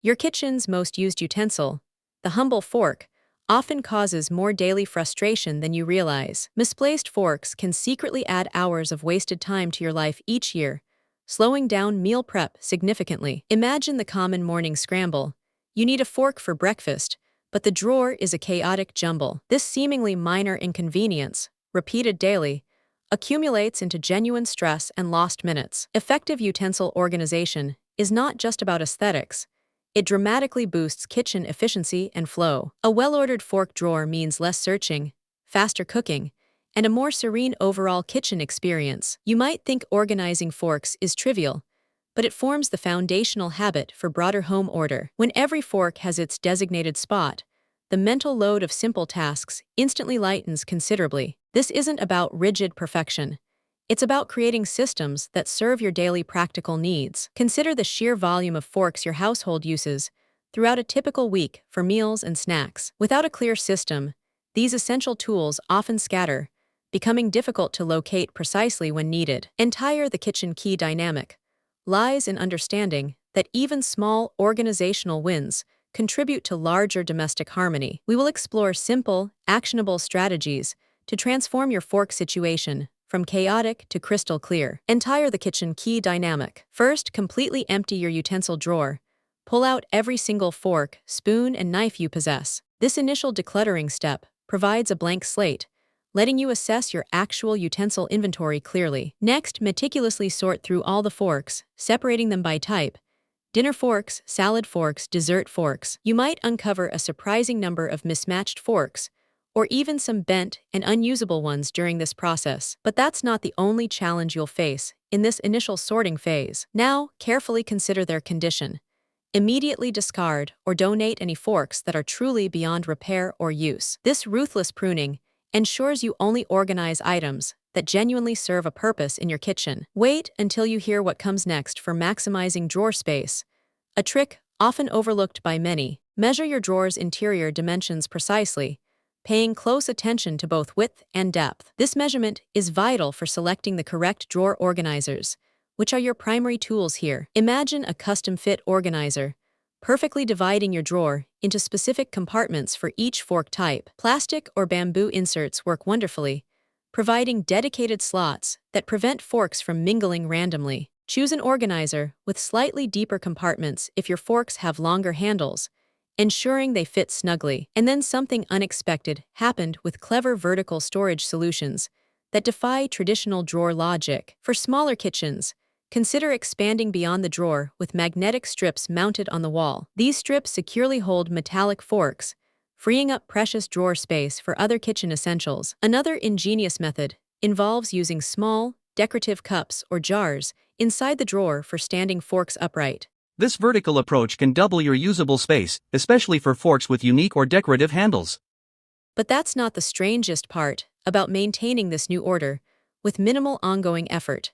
Your kitchen's most used utensil, the humble fork, often causes more daily frustration than you realize. Misplaced forks can secretly add hours of wasted time to your life each year, slowing down meal prep significantly. Imagine the common morning scramble. You need a fork for breakfast, but the drawer is a chaotic jumble. This seemingly minor inconvenience, repeated daily, accumulates into genuine stress and lost minutes. Effective utensil organization is not just about aesthetics. It dramatically boosts kitchen efficiency and flow. A well-ordered fork drawer means less searching, faster cooking, and a more serene overall kitchen experience. You might think organizing forks is trivial, but it forms the foundational habit for broader home order. When every fork has its designated spot, the mental load of simple tasks instantly lightens considerably. This isn't about rigid perfection. It's about creating systems that serve your daily practical needs. Consider the sheer volume of forks your household uses throughout a typical week for meals and snacks. Without a clear system, these essential tools often scatter, becoming difficult to locate precisely when needed. The kitchen key dynamic lies in understanding that even small organizational wins contribute to larger domestic harmony. We will explore simple, actionable strategies to transform your fork situation from chaotic to crystal clear. The kitchen key dynamic. First, completely empty your utensil drawer. Pull out every single fork, spoon, and knife you possess. This initial decluttering step provides a blank slate, letting you assess your actual utensil inventory clearly. Next, meticulously sort through all the forks, separating them by type: dinner forks, salad forks, dessert forks. You might uncover a surprising number of mismatched forks, or even some bent and unusable ones during this process. But that's not the only challenge you'll face in this initial sorting phase. Now, carefully consider their condition. Immediately discard or donate any forks that are truly beyond repair or use. This ruthless pruning ensures you only organize items that genuinely serve a purpose in your kitchen. Wait until you hear what comes next for maximizing drawer space. A trick often overlooked by many: measure your drawer's interior dimensions precisely, paying close attention to both width and depth. This measurement is vital for selecting the correct drawer organizers, which are your primary tools here. Imagine a custom-fit organizer, perfectly dividing your drawer into specific compartments for each fork type. Plastic or bamboo inserts work wonderfully, providing dedicated slots that prevent forks from mingling randomly. Choose an organizer with slightly deeper compartments if your forks have longer handles, ensuring they fit snugly. And then something unexpected happened with clever vertical storage solutions that defy traditional drawer logic. For smaller kitchens, consider expanding beyond the drawer with magnetic strips mounted on the wall. These strips securely hold metallic forks, freeing up precious drawer space for other kitchen essentials. Another ingenious method involves using small, decorative cups or jars inside the drawer for standing forks upright. This vertical approach can double your usable space, especially for forks with unique or decorative handles. But that's not the strangest part about maintaining this new order with minimal ongoing effort.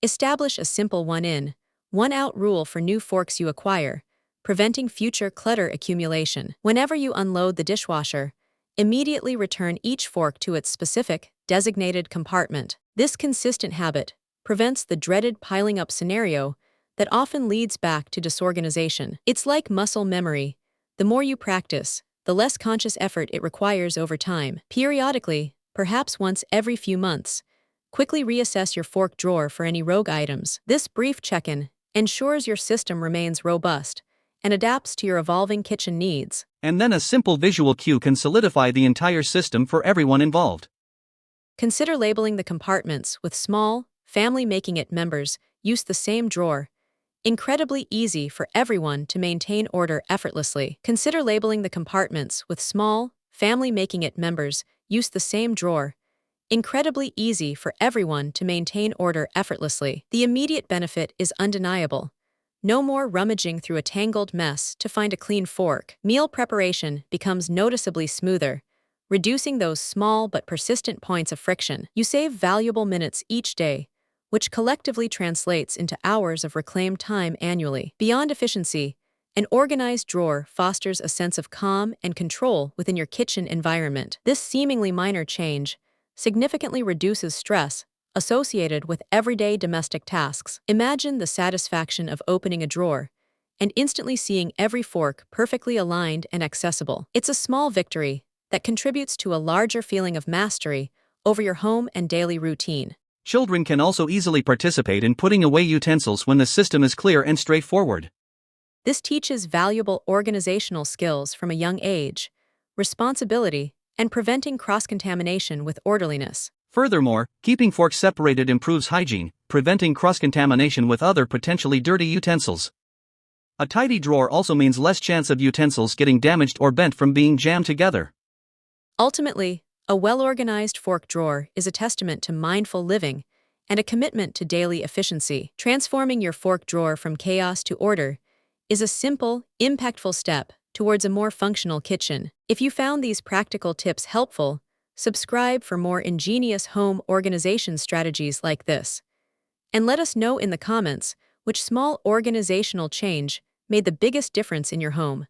Establish a simple one-in, one-out rule for new forks you acquire, preventing future clutter accumulation. Whenever you unload the dishwasher, immediately return each fork to its specific, designated compartment. This consistent habit prevents the dreaded piling up scenario that often leads back to disorganization. It's like muscle memory. The more you practice, the less conscious effort it requires over time. Periodically, perhaps once every few months, quickly reassess your fork drawer for any rogue items. This brief check-in ensures your system remains robust and adapts to your evolving kitchen needs. And then a simple visual cue can solidify the entire system for everyone involved. Consider labeling the compartments with small, family-making-it members use the same drawer. Incredibly easy for everyone to maintain order effortlessly. Consider labeling the compartments with small, family-making-it members use the same drawer. Incredibly easy for everyone to maintain order effortlessly. The immediate benefit is undeniable. No more rummaging through a tangled mess to find a clean fork. Meal preparation becomes noticeably smoother, reducing those small but persistent points of friction. You save valuable minutes each day, which collectively translates into hours of reclaimed time annually. Beyond efficiency, an organized drawer fosters a sense of calm and control within your kitchen environment. This seemingly minor change significantly reduces stress associated with everyday domestic tasks. Imagine the satisfaction of opening a drawer and instantly seeing every fork perfectly aligned and accessible. It's a small victory that contributes to a larger feeling of mastery over your home and daily routine. Children can also easily participate in putting away utensils when the system is clear and straightforward. This teaches valuable organizational skills from a young age, responsibility, and preventing cross-contamination with orderliness. Furthermore, keeping forks separated improves hygiene, preventing cross-contamination with other potentially dirty utensils. A tidy drawer also means less chance of utensils getting damaged or bent from being jammed together. Ultimately, a well-organized fork drawer is a testament to mindful living and a commitment to daily efficiency. Transforming your fork drawer from chaos to order is a simple, impactful step towards a more functional kitchen. If you found these practical tips helpful, subscribe for more ingenious home organization strategies like this. And let us know in the comments which small organizational change made the biggest difference in your home.